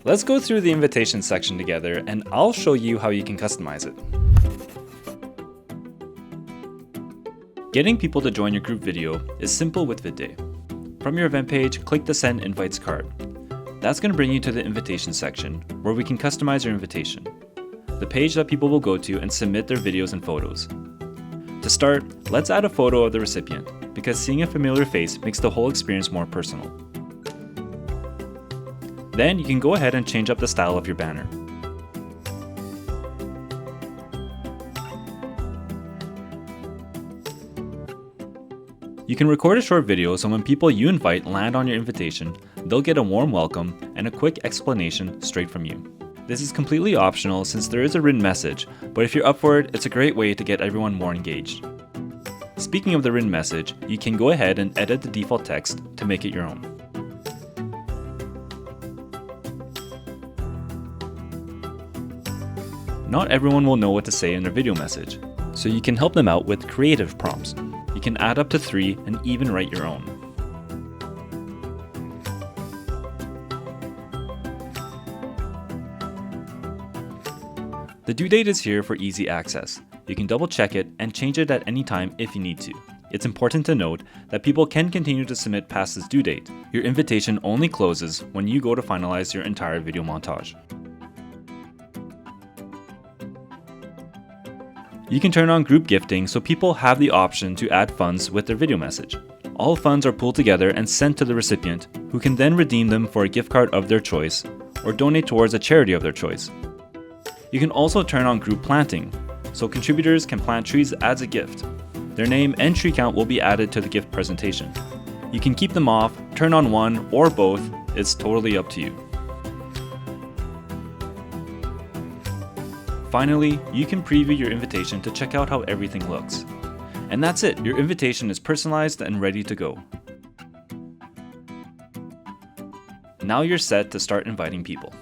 Let's go through the invitation section together and I'll show you how you can customize it. Getting people to join your group video is simple with VidDay. From your event page, click the Send Invites card. That's going to bring you to the invitation section where we can customize your invitation, the page that people will go to and submit their videos and photos. To start, let's add a photo of the recipient because seeing a familiar face makes the whole experience more personal. Then you can go ahead and change up the style of your banner. You can record a short video so when people you invite land on your invitation, they'll get a warm welcome and a quick explanation straight from you. This is completely optional since there is a written message, but if you're up for it, it's a great way to get everyone more engaged. Speaking of the written message, you can go ahead and edit the default text to make it your own. Not everyone will know what to say in their video message, so you can help them out with creative prompts. You can add up to 3 and even write your own. The due date is here for easy access. You can double check it and change it at any time if you need to. It's important to note that people can continue to submit past this due date. Your invitation only closes when you go to finalize your entire video montage. You can turn on group gifting so people have the option to add funds with their video message. All funds are pooled together and sent to the recipient, who can then redeem them for a gift card of their choice or donate towards a charity of their choice. You can also turn on group planting, so contributors can plant trees as a gift. Their name and tree count will be added to the gift presentation. You can keep them off, turn on one or both, it's totally up to you. Finally, you can preview your invitation to check out how everything looks. And that's it, your invitation is personalized and ready to go. Now you're set to start inviting people.